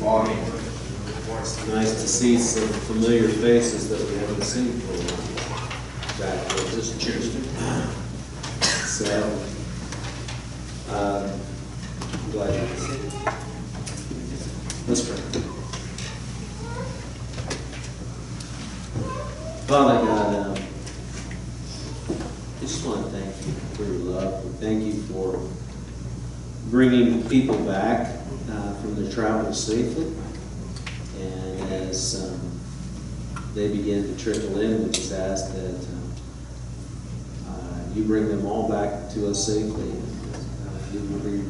morning. It's nice to see some familiar faces that we haven't seen for a while. Back there, just cheers. So, I'm glad you can see. Let's pray. Father God, I just want to thank you for your love. We thank you for bringing people back from their travels safely. And as they begin to trickle in, we just ask that you bring them all back to us safely. And we will be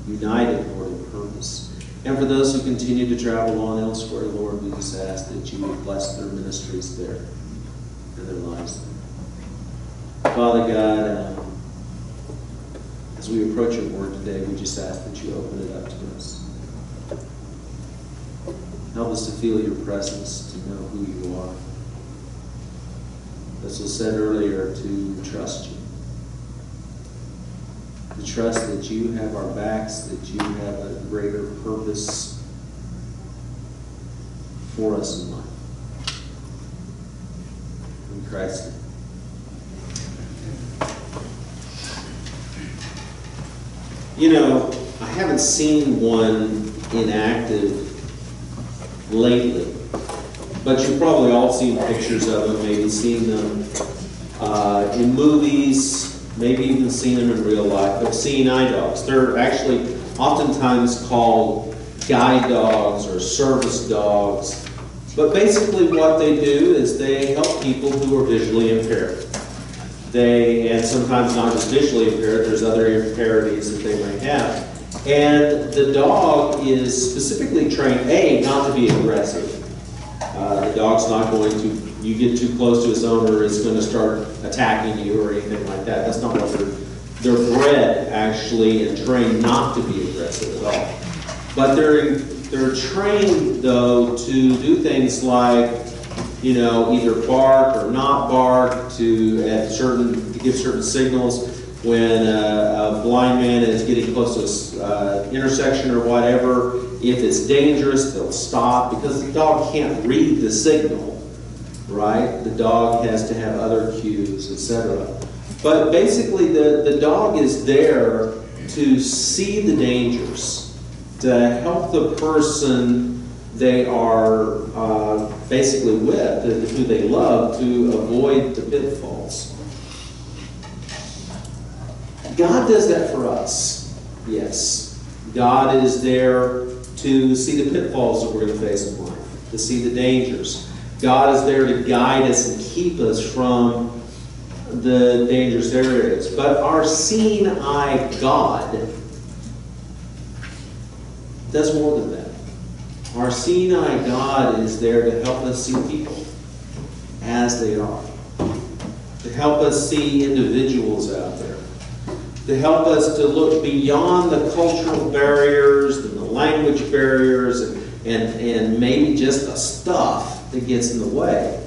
united, Lord, in purpose. And for those who continue to travel on elsewhere, Lord, we just ask that you would bless their ministries there and their lives there. Father God, as we approach your word today, we just ask that you open it up to us. Help us to feel your presence, to know who you are. As was said earlier, to trust you. To trust that you have our backs, that you have a greater purpose for us in life. In Christ's name. You know, I haven't seen one inactive lately, but you've probably all seen pictures of them, maybe seen them in movies, maybe even seen them in real life, but seeing eye dogs. They're actually oftentimes called guide dogs or service dogs, but basically what they do is they help people who are visually impaired. And sometimes not just visually impaired, there's other impairments that they might have. And the dog is specifically trained, A, not to be aggressive. The dog's not going to, you get too close to its owner, it's going to start attacking you or anything like that. That's not what they're bred, actually, and trained not to be aggressive at all. But they're trained, though, to do things like, you know, either bark or not bark, to give certain signals when a blind man is getting close to an intersection or whatever. If it's dangerous, they'll stop because the dog can't read the signal, right? The dog has to have other cues, etc. But basically, the dog is there to see the dangers, to help the person they are basically with, who they love, to avoid the pitfalls. God does that for us, yes. God is there to see the pitfalls that we're going to face in life, to see the dangers. God is there to guide us and keep us from the dangerous areas. But our seeing eye God does more than that. Our seeing eye God is there to help us see people as they are, to help us see individuals out there, to help us to look beyond the cultural barriers and the language barriers and maybe just the stuff that gets in the way,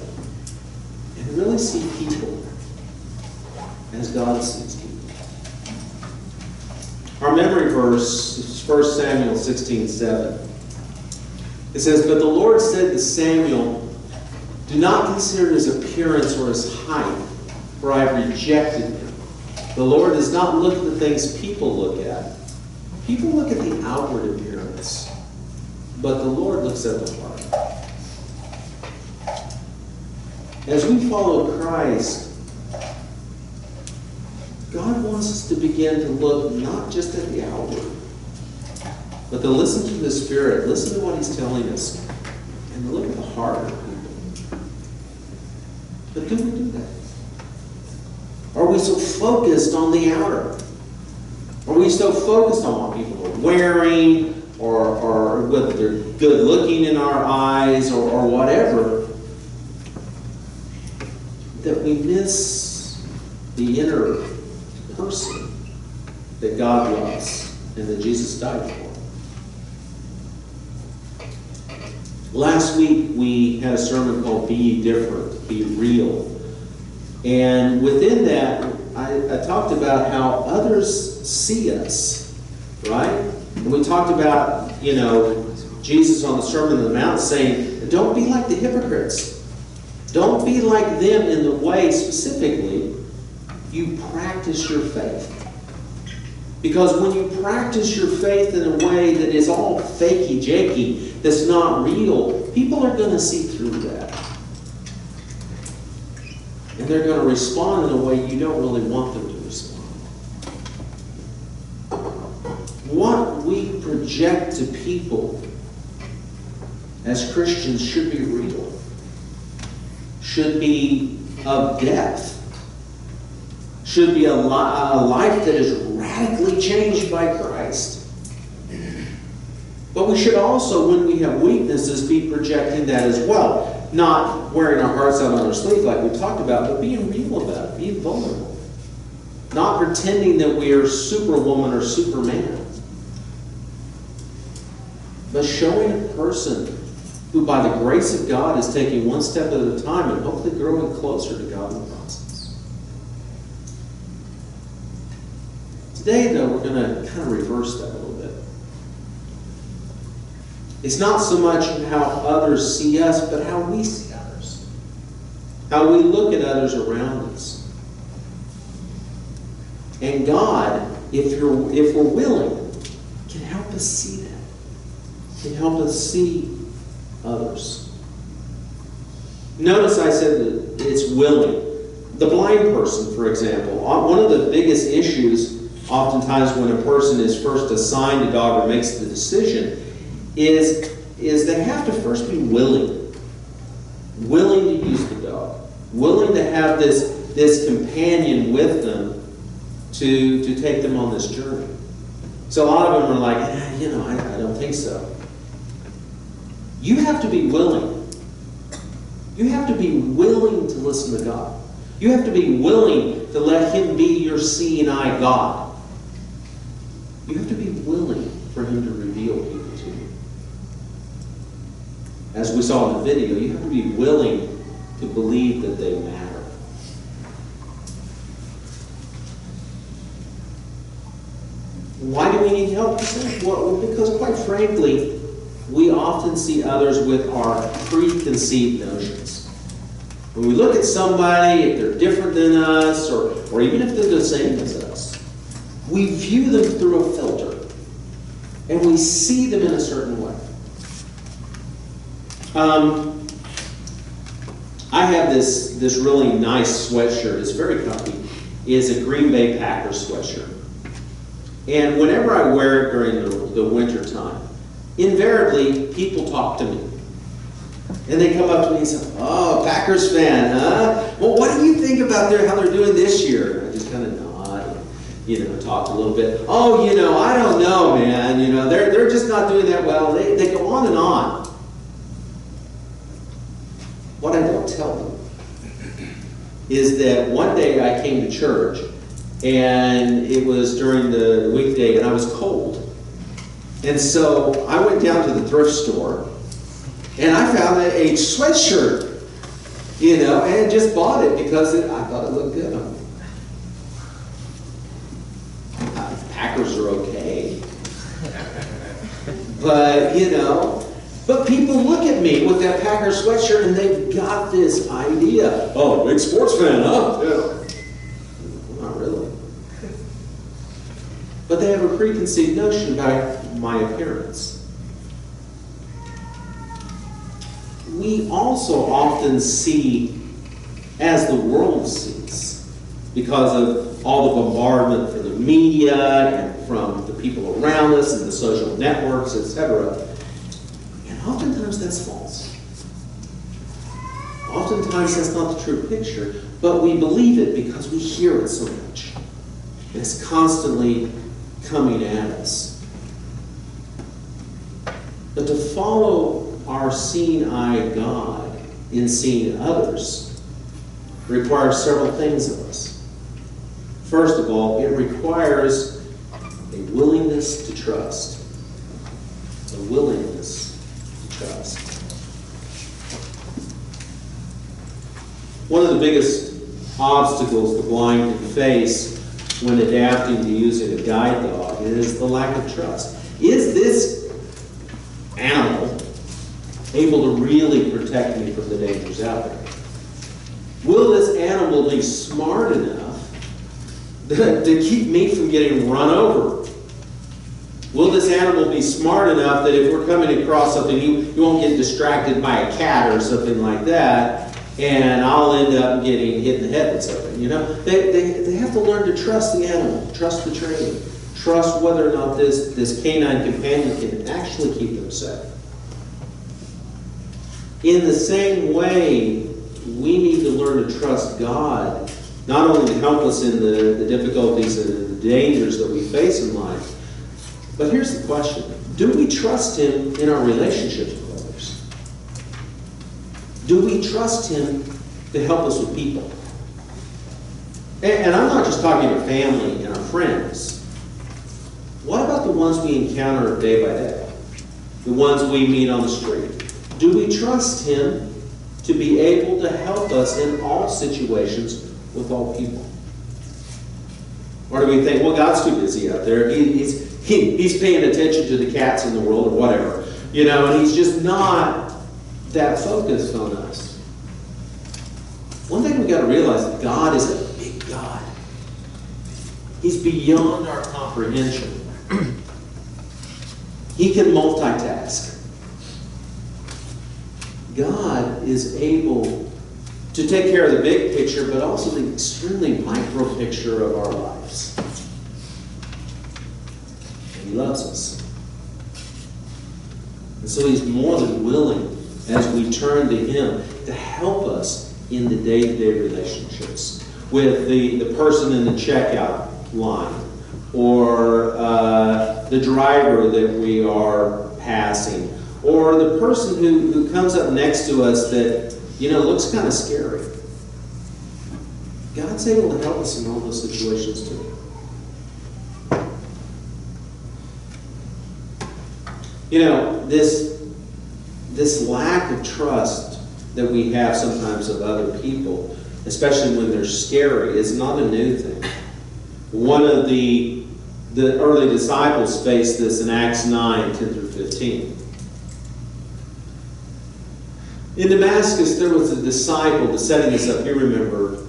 and really see people as God sees people. Our memory verse is 1 Samuel 16:7. It says, "But the Lord said to Samuel, do not consider his appearance or his height, for I have rejected him. The Lord does not look at the things people look at. People look at the outward appearance, but the Lord looks at the heart." As we follow Christ, God wants us to begin to look not just at the outward, but to listen to the Spirit, listen to what He's telling us, and to look at the heart of people. But do we do that? Are we so focused on the outer? Are we so focused on what people are wearing, or whether they're good looking in our eyes, or whatever, that we miss the inner person that God loves and that Jesus died for? Last week we had a sermon called Be Ye Different, Be Real. And within that, I talked about how others see us, right? And we talked about, Jesus on the Sermon on the Mount saying, don't be like the hypocrites. Don't be like them in the way, specifically, you practice your faith. Because when you practice your faith in a way that is all fakey-jakey, that's not real, people are going to see through that. And they're going to respond in a way you don't really want them to respond. What we project to people as Christians should be real, should be of depth, should be a life that is radically changed by Christ. But we should also, when we have weaknesses, be projecting that as well. Not wearing our hearts out on our sleeve like we talked about, but being real about it, being vulnerable. Not pretending that we are Superwoman or Superman. But showing a person who, by the grace of God, is taking one step at a time and hopefully growing closer to God in the process. Today, though, we're going to kind of reverse that a little bit. It's not so much how others see us, but how we see others. How we look at others around us. And God, if we're willing, can help us see that. Can help us see others. Notice I said that it's willing. The blind person, for example, one of the biggest issues oftentimes when a person is first assigned a dog or makes the decision is they have to first be willing. Willing to use the dog. Willing to have this companion with them to take them on this journey. So a lot of them are like, I don't think so. You have to be willing. You have to be willing to listen to God. You have to be willing to let Him be your seeing eye God. You have to be willing for Him to reveal people to you. As we saw in the video, you have to be willing to believe that they matter. Why do we need help? Well, because quite frankly, we often see others with our preconceived notions. When we look at somebody, if they're different than us, or even if they're the same as us, we view them through a filter. And we see them in a certain way. I have this really nice sweatshirt. It's very comfy. It's a Green Bay Packers sweatshirt. And whenever I wear it during the winter time, invariably people talk to me. And they come up to me and say, "Oh, Packers fan, huh? Well, what do you think about how they're doing this year?" And I just kind of nod and, talk a little bit. "Oh, I don't know, man. They're just not doing that well." They go on and on. What I don't tell them is that one day I came to church, and it was during the weekday, and I was cold. And so I went down to the thrift store, and I found a sweatshirt, and just bought it because I thought it looked good on me. Packers are okay. But people look at me with that Packers sweatshirt, and they've got this idea. "Oh, big sports fan, huh?" Yeah. Not really. But they have a preconceived notion about my appearance. We also often see as the world sees, because of all the bombardment from the media and from the people around us and the social networks, etc. And oftentimes that's false. Oftentimes that's not the true picture, but we believe it because we hear it so much. It's constantly coming at us. But to follow our seeing eye God in seeing others requires several things of us. First of all, it requires a willingness to trust. A willingness to trust. One of the biggest obstacles the blind can face when adapting to using a guide dog is the lack of trust. Is this animal able to really protect me from the dangers out there? Will this animal be smart enough to keep me from getting run over? Will this animal be smart enough that if we're coming across something, you won't get distracted by a cat or something like that, and I'll end up getting hit in the head with something? You know, they have to learn to trust the animal, trust the training, trust whether or not this canine companion can actually keep them safe. In the same way, we need to learn to trust God, not only to help us in the difficulties and the dangers that we face in life, but here's the question. Do we trust Him in our relationships with others? Do we trust Him to help us with people? And I'm not just talking about family and our friends. What about the ones we encounter day by day? The ones we meet on the street? Do we trust Him to be able to help us in all situations with all people? Or do we think, well, God's too busy out there. He's paying attention to the cats in the world or whatever. You know, and He's just not that focused on us. One thing we've got to realize is that God is a big God. He's beyond our comprehension. He can multitask. God is able to take care of the big picture, but also the extremely micro picture of our lives. And He loves us. And so He's more than willing, as we turn to Him, to help us in the day-to-day relationships with the person in the checkout line, or the driver that we are passing, or the person who comes up next to us that, you know, looks kind of scary. God's able to help us in all those situations too. You know, this lack of trust that we have sometimes of other people, especially when they're scary, is not a new thing. One of the early disciples faced this in Acts 9, 10 through 15. In Damascus, there was a disciple, setting this up, you remember,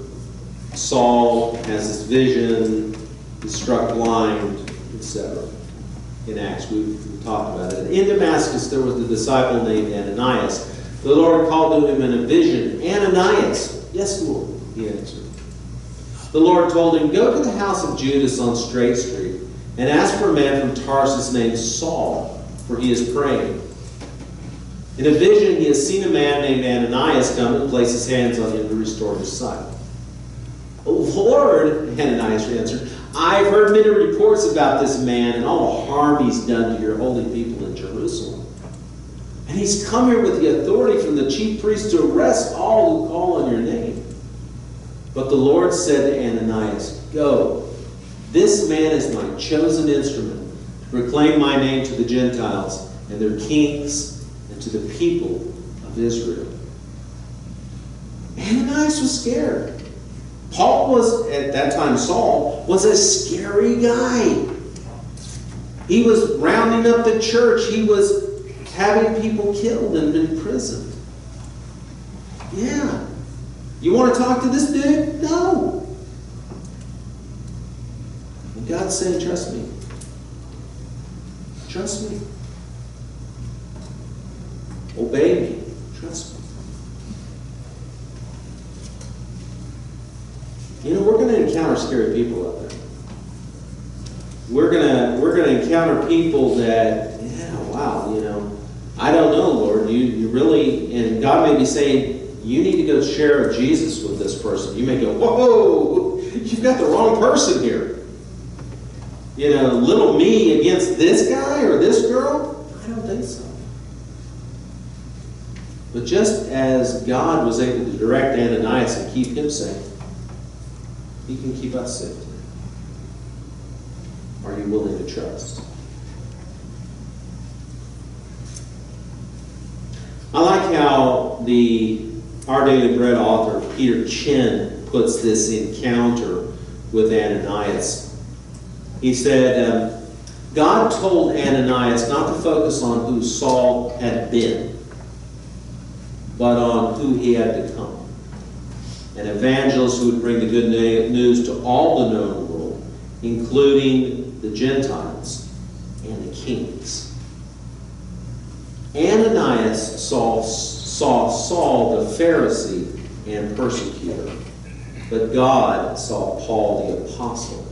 Saul has this vision, he's struck blind, etc. In Acts, we've talked about it. In Damascus, there was a disciple named Ananias. The Lord called to him in a vision, "Ananias." "Yes, Lord," he answered. The Lord told him, "Go to the house of Judas on Straight Street, and ask for a man from Tarsus named Saul, for he is praying. In a vision, he has seen a man named Ananias come and place his hands on him to restore his sight." "Oh, Lord," Ananias answered, "I've heard many reports about this man and all the harm he's done to your holy people in Jerusalem. And he's come here with the authority from the chief priests to arrest all who call on your name." But the Lord said to Ananias, "Go. This man is my chosen instrument to proclaim my name to the Gentiles and their kings and to the people of Israel." Ananias was scared. Paul was, at that time Saul, was a scary guy. He was rounding up the church. He was having people killed and imprisoned. Yeah. You want to talk to this dude? No. And God's saying, trust me. Trust me. Obey me. Trust me. You know, we're going to encounter scary people out there. We're going to encounter people that, yeah, wow, you know, I don't know, Lord. You really, and God may be saying, you need to go share Jesus with this person. You may go, whoa, you've got the wrong person here. You know, little me against this guy or this girl? I don't think so. But just as God was able to direct Ananias and keep him safe, He can keep us safe. Are you willing to trust? I like how the Our Daily Bread author Peter Chin puts this encounter with Ananias. He said, God told Ananias not to focus on who Saul had been, but on who he had to come. An evangelist who would bring the good news to all the known world, including the Gentiles and the kings. Ananias saw Saul the Pharisee and persecutor, but God saw Paul the apostle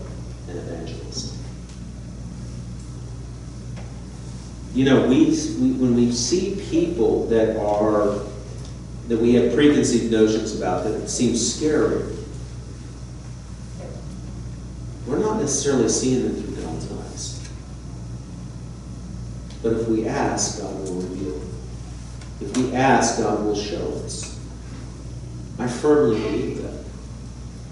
and evangelist. You know, when we see people that we have preconceived notions about that seem scary, we're not necessarily seeing them through God's eyes. But if we ask, God will reveal. If we ask, God will show us. I firmly believe that.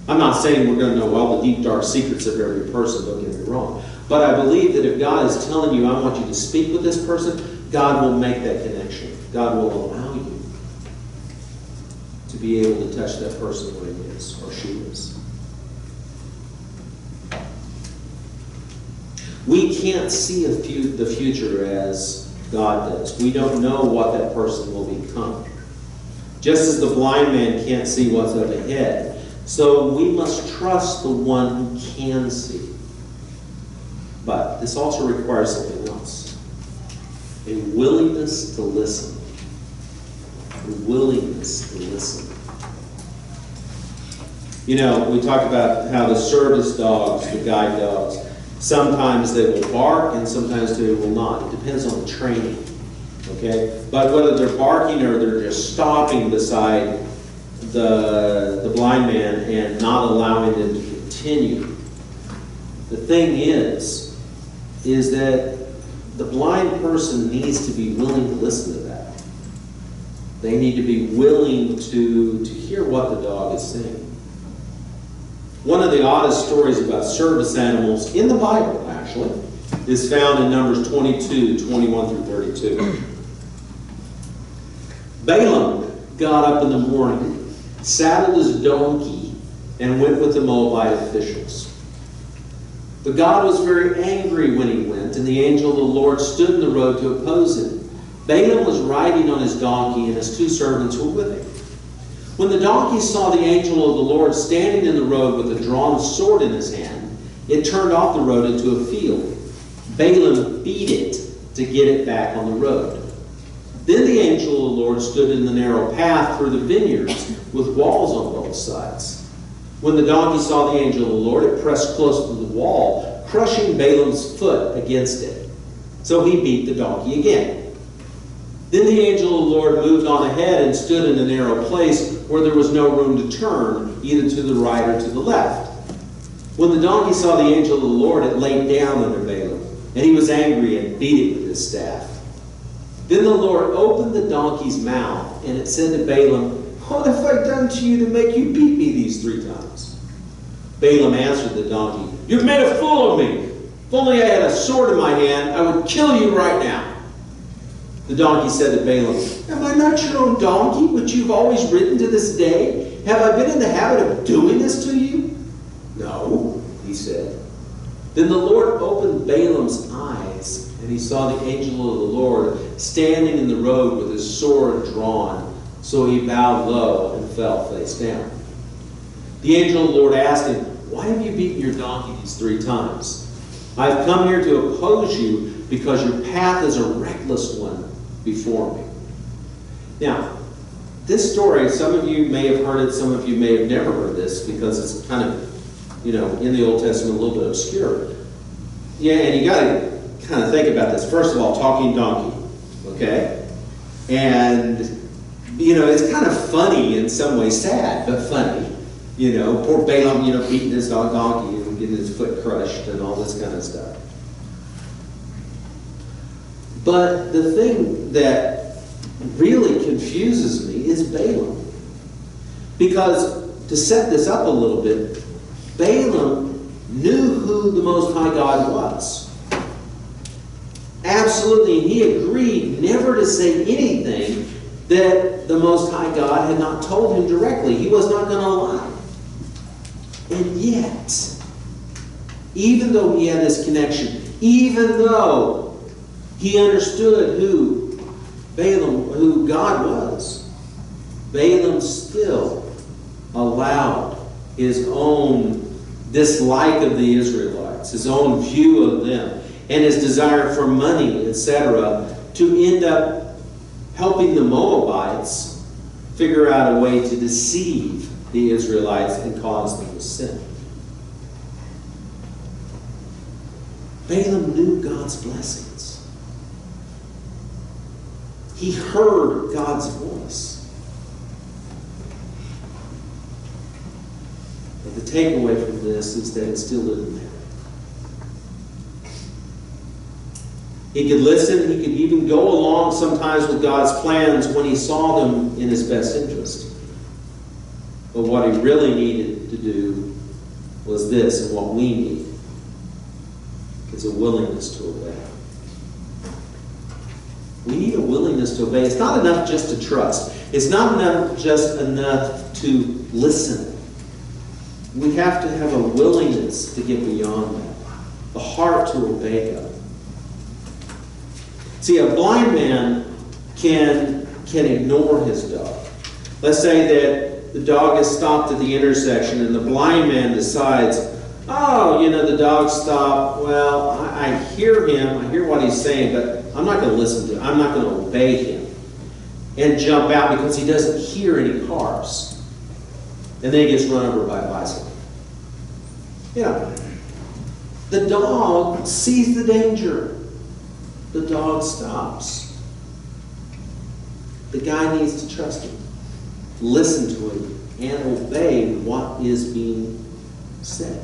I'm not saying we're going to know all the deep, dark secrets of every person, don't get me wrong. But I believe that if God is telling you, I want you to speak with this person, God will make that connection. God will allow you to be able to touch that person where he is or she is. We can't see the future as God does. We don't know what that person will become. Just as the blind man can't see what's up ahead. So we must trust the one who can see. But this also requires something else. A willingness to listen. A willingness to listen. You know, we talked about how the service dogs, the guide dogs, sometimes they will bark and sometimes they will not. It depends on the training. Okay? But whether they're barking or they're just stopping beside the blind man and not allowing them to continue. The thing is that the blind person needs to be willing to listen to that. They need to be willing to hear what the dog is saying. One of the oddest stories about service animals in the Bible, actually, is found in Numbers 22, 21 through 32. Balaam got up in the morning, saddled his donkey, and went with the Moabite officials. But God was very angry when he went, and the angel of the Lord stood in the road to oppose him. Balaam was riding on his donkey, and his 2 servants were with him. When the donkey saw the angel of the Lord standing in the road with a drawn sword in his hand, it turned off the road into a field. Balaam beat it to get it back on the road. Then the angel of the Lord stood in the narrow path through the vineyards with walls on both sides. When the donkey saw the angel of the Lord, it pressed close to the wall, crushing Balaam's foot against it. So he beat the donkey again. Then the angel of the Lord moved on ahead and stood in a narrow place where there was no room to turn, either to the right or to the left. When the donkey saw the angel of the Lord, it laid down under Balaam, and he was angry and beat it with his staff. Then the Lord opened the donkey's mouth, and it said to Balaam, "What have I done to you to make you beat me these 3 times?" Balaam answered the donkey, "You've made a fool of me. If only I had a sword in my hand, I would kill you right now." The donkey said to Balaam, "Am I not your own donkey, which you've always ridden to this day? Have I been in the habit of doing this to you?" "No," he said. Then the Lord opened Balaam's eyes, and he saw the angel of the Lord standing in the road with his sword drawn. So he bowed low and fell face down. The angel of the Lord asked him, "Why have you beaten your donkey these 3 times? I've come here to oppose you because your path is a reckless one before me." Now, this story, some of you may have heard it, some of you may have never heard this because it's kind of, in the Old Testament a little bit obscure. Yeah, and you got to kind of think about this. First of all, talking donkey, okay? And, it's kind of funny in some ways, sad, but funny. Poor Balaam, beating his donkey and getting his foot crushed and all this kind of stuff. But the thing that really confuses me is Balaam. Because, to set this up a little bit, Balaam knew who the Most High God was. Absolutely, and he agreed never to say anything that the Most High God had not told him directly. He was not going to lie. And yet, even though he had this connection, even though he understood who God was, Balaam still allowed his own dislike of the Israelites, his own view of them, and his desire for money, etc., to end up helping the Moabites figure out a way to deceive the Israelites and cause them to sin. Balaam knew God's blessings. He heard God's voice. But the takeaway from this is that it still didn't matter. He could listen, he could even go along sometimes with God's plans when he saw them in his best interest. But what he really needed to do was this, and what we need is a willingness to obey. We need a willingness to obey. It's not enough just to trust. It's not enough to listen. We have to have a willingness to get beyond that. The heart to obey God. See, a blind man can ignore his dog. Let's say that the dog is stopped at the intersection and the blind man decides, oh, the dog stopped. Well, I hear him. I hear what he's saying, but I'm not going to listen to him. I'm not going to obey him. And jump out because he doesn't hear any cars. And then he gets run over by a bicycle. The dog sees the danger. The dog stops. The guy needs to trust him, listen to him, and obey what is being said.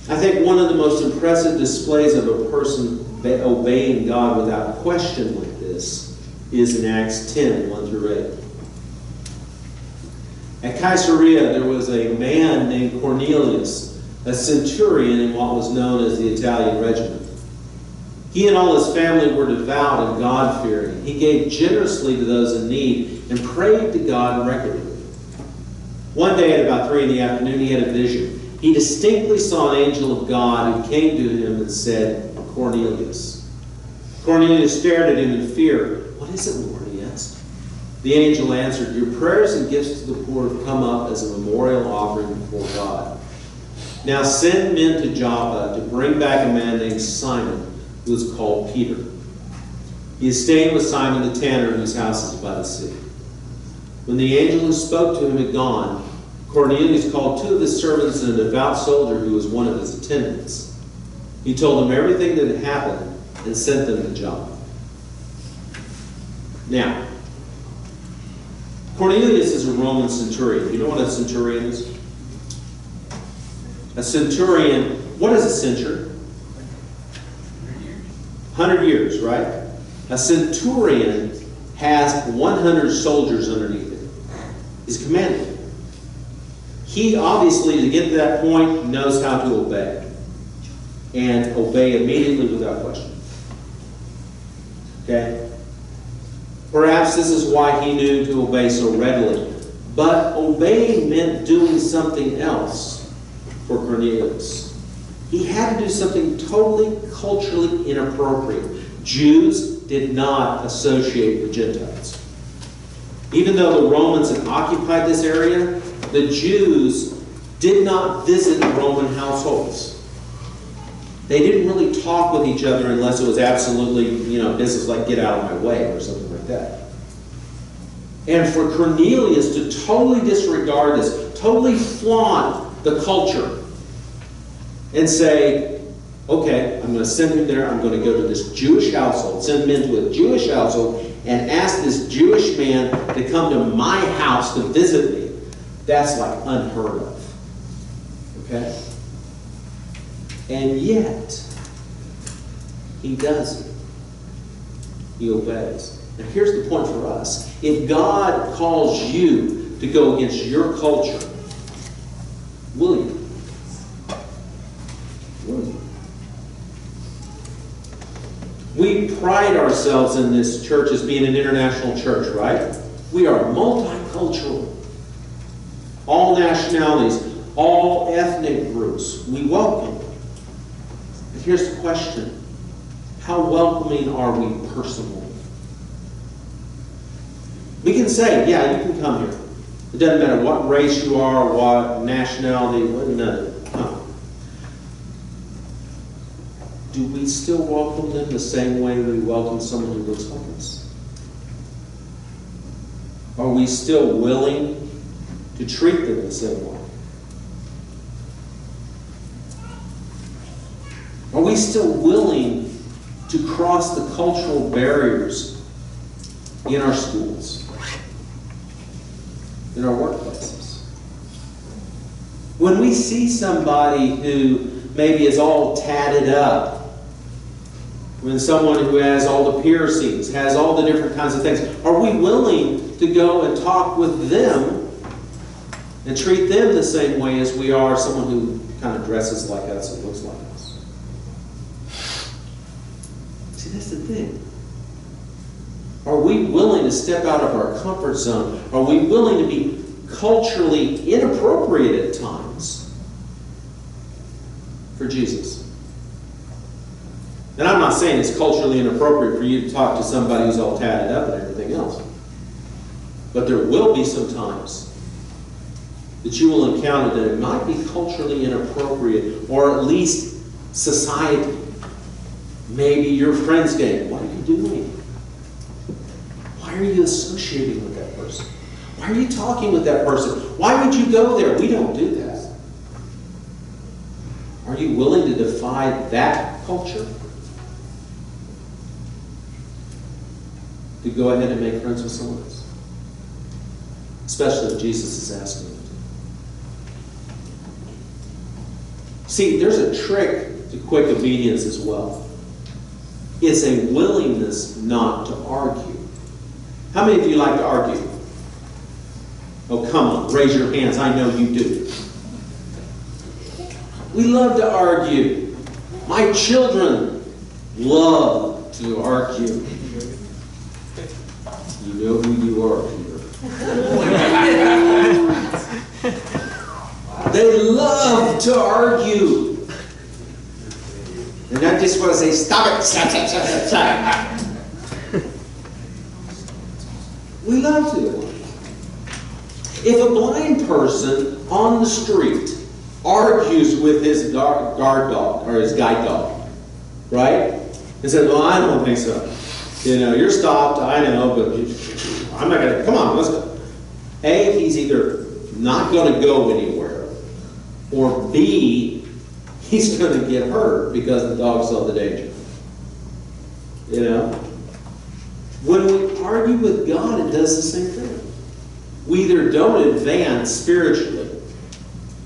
I think one of the most impressive displays of a person obeying God without question like this is in Acts 10, 1 through 8. At Caesarea, there was a man named Cornelius, a centurion in what was known as the Italian regiment. He and all his family were devout and God-fearing. He gave generously to those in need and prayed to God regularly. One day at about 3 in the afternoon, he had a vision. He distinctly saw an angel of God who came to him and said, Cornelius. Cornelius stared at him in fear. What is it, Lord? He asked. The angel answered, your prayers and gifts to the poor have come up as a memorial offering before God. Now send men to Joppa to bring back a man named Simon, who is called Peter. He is staying with Simon the tanner, whose house is by the sea. When the angel who spoke to him had gone, Cornelius called 2 of his servants and a devout soldier who was one of his attendants. He told them everything that had happened and sent them to Joppa. Now, Cornelius is a Roman centurion. You know what a centurion is? A centurion, what is a century? 100 years, right? A centurion has 100 soldiers underneath him. He's a commander. He obviously, to get to that point, knows how to obey. And obey immediately without question. Okay? Perhaps this is why he knew to obey so readily. But obeying meant doing something else for Cornelius. He had to do something totally culturally inappropriate. Jews did not associate with Gentiles. Even though the Romans had occupied this area, the Jews did not visit Roman households. They didn't really talk with each other unless it was absolutely, business like get out of my way or something like that. And for Cornelius to totally disregard this, totally flaunt the culture, and say, okay, I'm going to send him there. I'm going to go to this Jewish household, send him into a Jewish household, and ask this Jewish man to come to my house to visit me. That's like unheard of. Okay? And yet, he does it. He obeys. Now here's the point for us. If God calls you to go against your culture, will you? We pride ourselves in this church as being an international church, right? We are multicultural. All nationalities, all ethnic groups, we welcome. But here's the question. How welcoming are we personally? We can say, yeah, you can come here. It doesn't matter what race you are, what nationality, what none. Come. Do we still welcome them the same way we welcome someone who looks like us? Are we still willing to treat them the same way? Are we still willing to cross the cultural barriers in our schools, in our workplaces? When we see somebody who maybe is all tatted up, when someone who has all the piercings, has all the different kinds of things, are we willing to go and talk with them and treat them the same way as we are someone who kind of dresses like us and looks like us? See, that's the thing. Are we willing to step out of our comfort zone? Are we willing to be culturally inappropriate at times for Jesus? And I'm not saying it's culturally inappropriate for you to talk to somebody who's all tatted up and everything else. But there will be some times that you will encounter that it might be culturally inappropriate, or at least society. Maybe your friend's game. What are you doing? Why are you associating with that person? Why are you talking with that person? Why would you go there? We don't do that. Are you willing to defy that culture? To go ahead and make friends with someone else? Especially if Jesus is asking you to. See, there's a trick to quick obedience as well. It's a willingness not to argue. How many of you like to argue? Oh, come on, raise your hands. I know you do. We love to argue. My children love to argue. You know who you are, Peter. They love to argue. And I just want to say, stop it, stop. We love to. If a blind person on the street argues with his guard dog, or his guide dog, right? And says, well, I don't think so. You know, you're stopped, I know, but I'm not going to, come on, let's go. A, he's either not going to go anywhere, or B, he's going to get hurt because the dog saw the danger. You know? When we argue with God, it does the same thing. We either don't advance spiritually,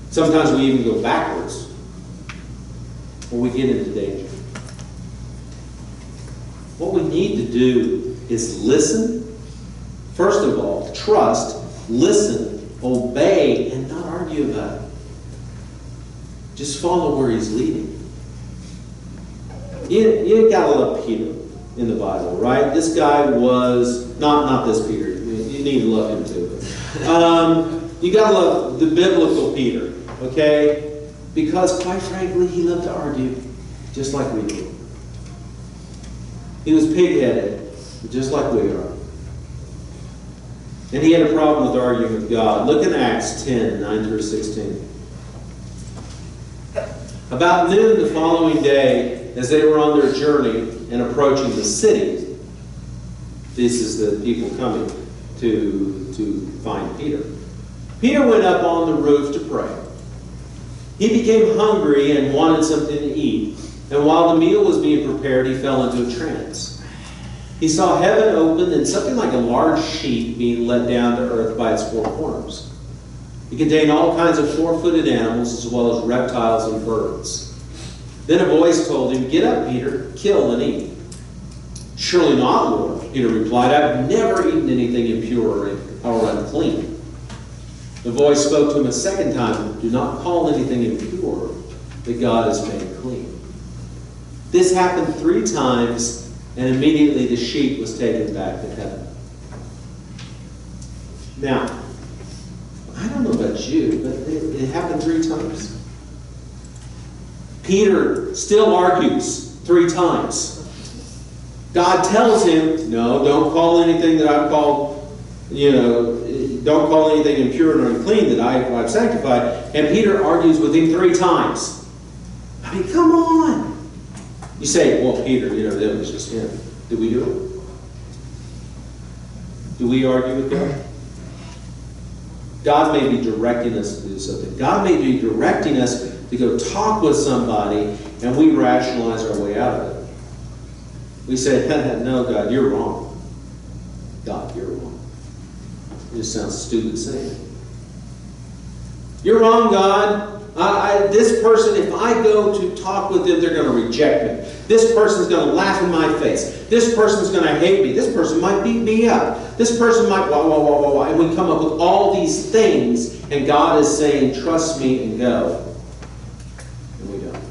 sometimes we even go backwards, or we get into danger. What we need to do is listen. First of all, trust, listen, obey, and not argue about it. Just follow where he's leading. You gotta love Peter in the Bible, right? This guy was, not this Peter, you need to love him too. You gotta love the biblical Peter, okay? Because quite frankly, he loved to argue, just like we do. He was pig-headed, just like we are. And he had a problem with arguing with God. Look at Acts 10, 9 through 16. About noon the following day, as they were on their journey and approaching the city, this is the people coming to find Peter. Peter went up on the roof to pray. He became hungry and wanted something to eat. And while the meal was being prepared, he fell into a trance. He saw heaven open and something like a large sheet being let down to earth by its four corners. It contained all kinds of four-footed animals as well as reptiles and birds. Then a voice told him, "Get up, Peter, kill and eat." "Surely not, Lord," Peter replied. "I've never eaten anything impure or unclean." The voice spoke to him a second time, "Do not call anything impure that God has made clean." This happened 3 times, and immediately the sheep was taken back to heaven. Now, I don't know about you, but it happened 3 times. Peter still argues 3 times. God tells him, no, don't call anything that I've called don't call anything impure and unclean that I've sanctified. And Peter argues with him 3 times. I mean, come on. You say, well, Peter, that was just him. Did we do it? Do we argue with God? God may be directing us to do something. God may be directing us to go talk with somebody, and we rationalize our way out of it. We say, no, God, you're wrong. God, you're wrong. It just sounds stupid saying it. You're wrong, God. This person, if I go to talk with them, they're going to reject me. This person's going to laugh in my face. This person's going to hate me. This person might beat me up. This person might blah. And we come up with all these things, and God is saying, trust me and go. And we don't.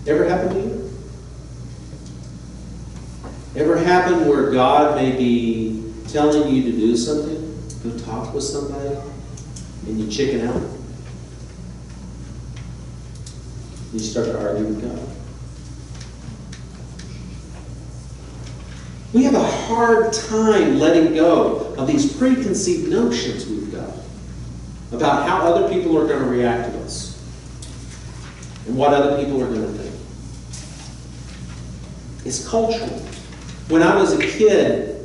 Ever happened to you? Ever happened where God may be telling you to do something? Go talk with somebody? And you chicken out. You start to argue with God. We have a hard time letting go of these preconceived notions we've got about how other people are going to react to us and what other people are going to think. It's cultural. When I was a kid,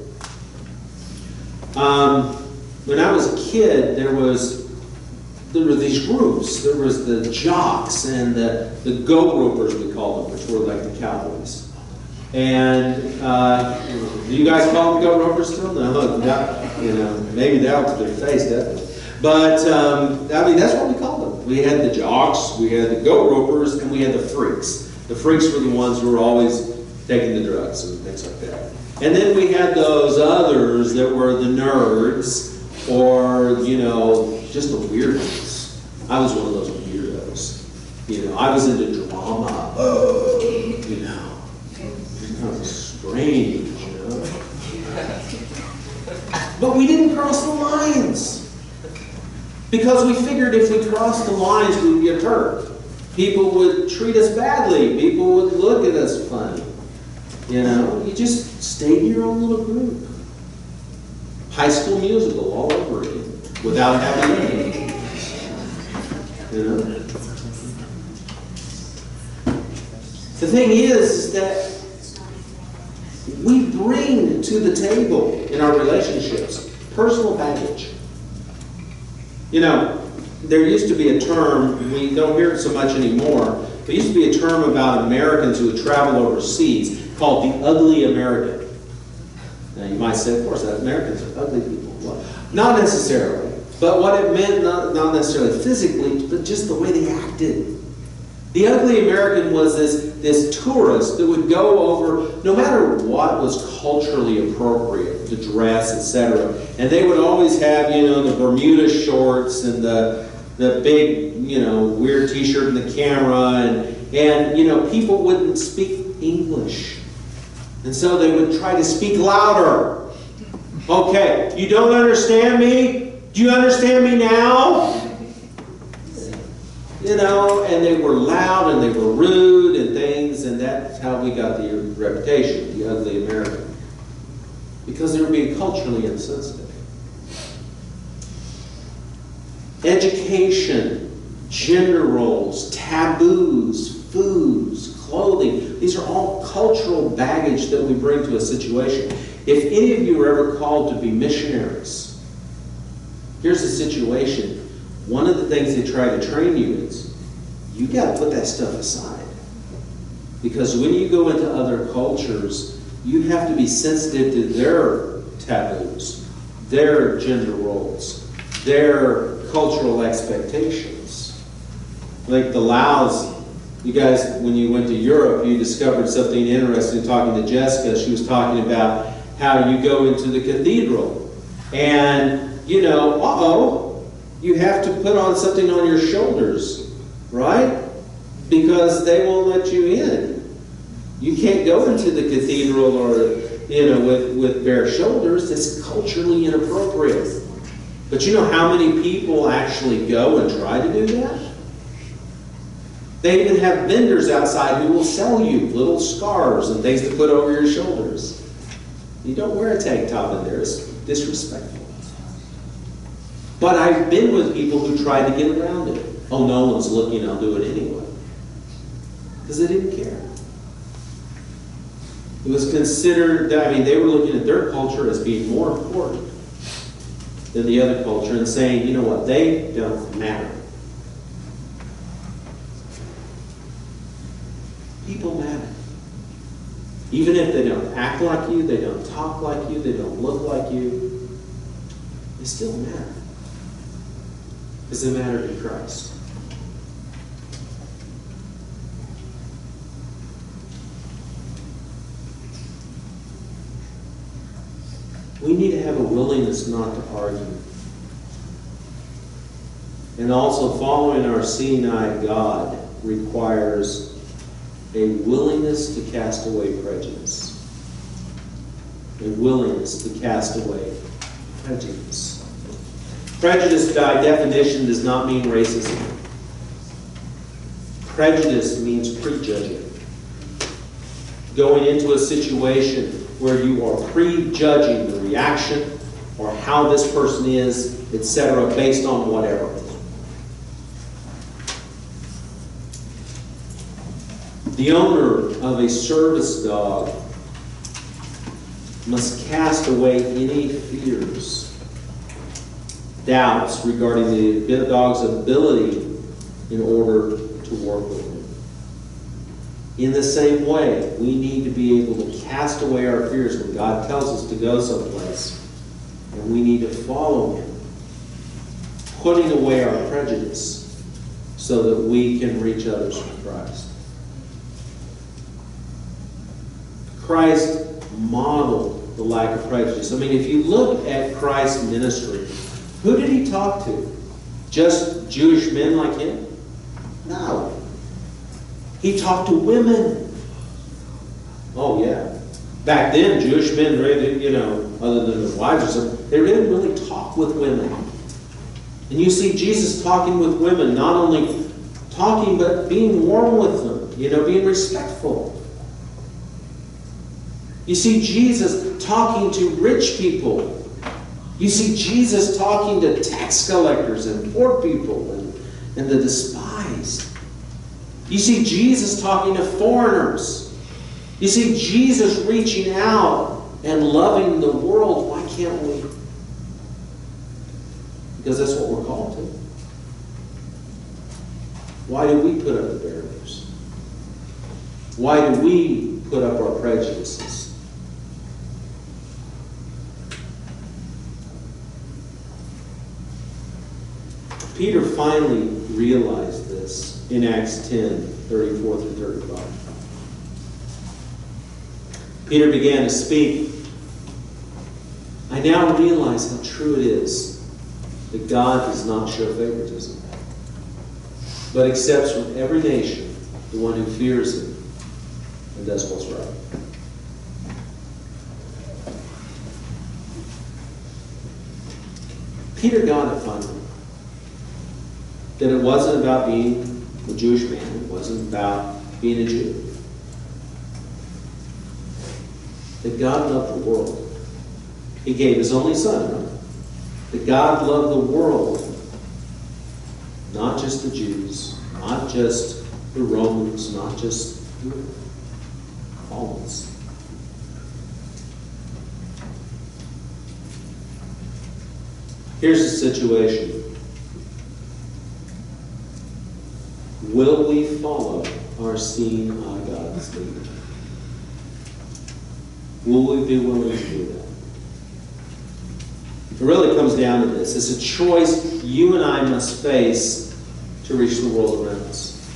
there were these groups. There was the jocks and the goat ropers, we called them, which were like the cowboys. And do you guys call them goat ropers still? No, maybe now to their face, definitely. But that's what we called them. We had the jocks, we had the goat ropers, and we had the freaks. The freaks were the ones who were always taking the drugs and things like that. And then we had those others that were the nerds, or just the weirdos. I was one of those weirdos. I was into drama. Kind of strange, But we didn't cross the lines. Because we figured if we crossed the lines, we would get hurt. People would treat us badly. People would look at us funny. You just stayed in your own little group. High School Musical all over again, without having anything. The thing is that we bring to the table in our relationships personal baggage. There used to be a term, we don't hear it so much anymore, there used to be a term about Americans who would travel overseas called the ugly American. Now you might say, of course, that Americans are ugly people. Well, not necessarily. But what it meant, not necessarily physically, but just the way they acted. The ugly American was this tourist that would go over, no matter what was culturally appropriate, the dress, etc. And they would always have, the Bermuda shorts and the big, weird t-shirt and the camera. And people wouldn't speak English. And so they would try to speak louder. Okay, you don't understand me? Do you understand me now? And they were loud and they were rude and things, and that's how we got the reputation, the ugly American. Because they were being culturally insensitive. Education, gender roles, taboos, foods, clothing, these are all cultural baggage that we bring to a situation. If any of you are ever called to be missionaries, here's the situation. One of the things they try to train you is, you got to put that stuff aside. Because when you go into other cultures, you have to be sensitive to their taboos, their gender roles, their cultural expectations. Like the Laos, you guys, when you went to Europe, you discovered something interesting talking to Jessica. She was talking about how you go into the cathedral and, you have to put on something on your shoulders, right? Because they won't let you in. You can't go into the cathedral or, with bare shoulders. It's culturally inappropriate. But you know how many people actually go and try to do that? They even have vendors outside who will sell you little scarves and things to put over your shoulders. You don't wear a tank top in there. It's disrespectful. But I've been with people who tried to get around it. Oh, no one's looking, I'll do it anyway. Because they didn't care. It was considered, they were looking at their culture as being more important than the other culture and saying, you know what, they don't matter. People matter. Even if they don't act like you, they don't talk like you, they don't look like you, they still matter. Because they matter to Christ. We need to have a willingness not to argue. And also, following our seeing eye God requires a willingness to cast away prejudice. A willingness to cast away prejudice. Prejudice, by definition, does not mean racism. Prejudice means prejudging. Going into a situation where you are prejudging the reaction or how this person is, etc., based on whatever. The owner of a service dog must cast away any fears, doubts regarding the dog's ability in order to work with him. In the same way, we need to be able to cast away our fears when God tells us to go someplace, and we need to follow Him, putting away our prejudice so that we can reach others for Christ. Christ modeled the lack of prejudice. If you look at Christ's ministry, who did He talk to? Just Jewish men like him? No. He talked to women. Oh, yeah. Back then, Jewish men really, other than their wives or something, they didn't really talk with women. And you see Jesus talking with women, not only talking, but being warm with them, being respectful. You see Jesus talking to rich people. You see Jesus talking to tax collectors and poor people and the despised. You see Jesus talking to foreigners. You see Jesus reaching out and loving the world. Why can't we? Because that's what we're called to. Why do we put up the barriers? Why do we put up our prejudices? Peter finally realized this in Acts 10, 34 through 35. Peter began to speak. I now realize how true it is that God does not show favoritism, but accepts from every nation the one who fears Him and does what's right. Peter got it finally. That it wasn't about being a Jewish man. It wasn't about being a Jew. That God loved the world. He gave His only Son, right? That God loved the world. Not just the Jews. Not just the Romans. Not just all of us. Here's the situation. Will we follow our seeing eye God's lead? Will we be willing to do that? It really comes down to this. It's a choice you and I must face to reach the world around us.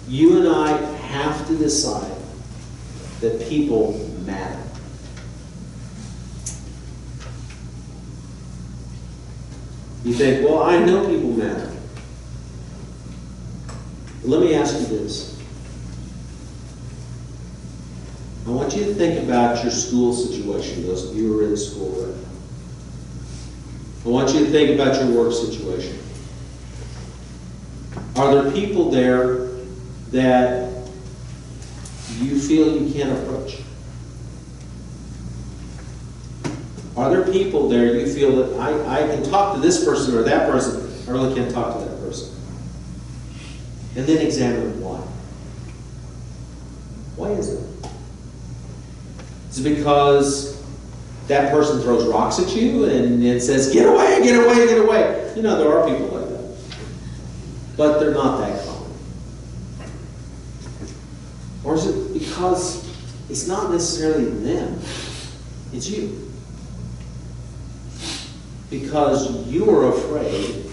You and I have to decide that people matter. You think, well, I know people matter. Let me ask you this. I want you to think about your school situation, those of you who are in school right now. I want you to think about your work situation. Are there people there that you feel you can't approach? Are there people there you feel that I can talk to this person or that person, I really can't talk to that person? And then examine why. Why is it? Is it because that person throws rocks at you and says, get away, get away, get away? You know, there are people like that. But they're not that common. Or is it because it's not necessarily them, it's you? Because you are afraid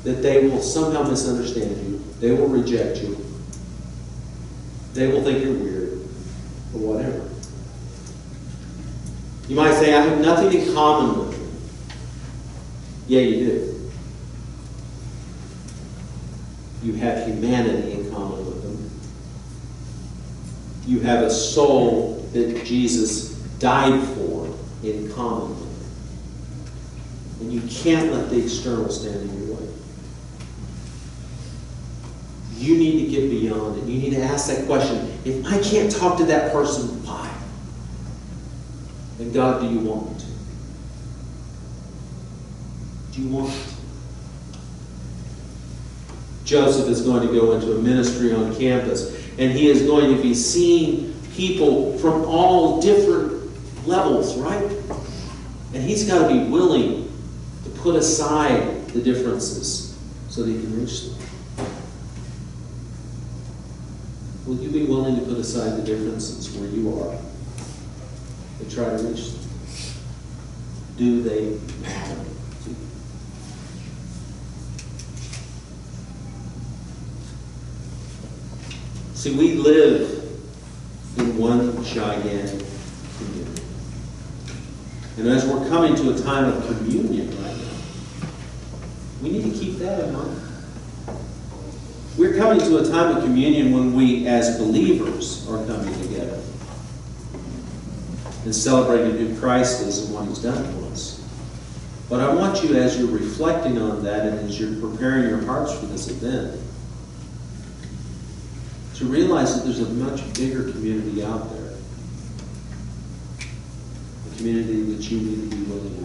that they will somehow misunderstand you, they will reject you, they will think you're weird, or whatever. You might say, I have nothing in common with them. Yeah, you do. You have humanity in common with them. You have a soul that Jesus died for in common with them. And you can't let the external stand in your way. You need to get beyond it. You need to ask that question. If I can't talk to that person, why? And God, do you want me to? Do you want me to? Joseph is going to go into a ministry on campus, and he is going to be seeing people from all different levels, right? And he's got to be willing to put aside the differences so that he can reach them. Will you be willing to put aside the differences where you are and try to reach them? Do they matter to you? See, we live in one gigantic community. And as we're coming to a time of communion right now, we need to keep that in mind. We're coming to a time of communion when we, as believers, are coming together and celebrating who Christ is and what He's done for us. But I want you, as you're reflecting on that and as you're preparing your hearts for this event, to realize that there's a much bigger community out there. A community that you need to be willing to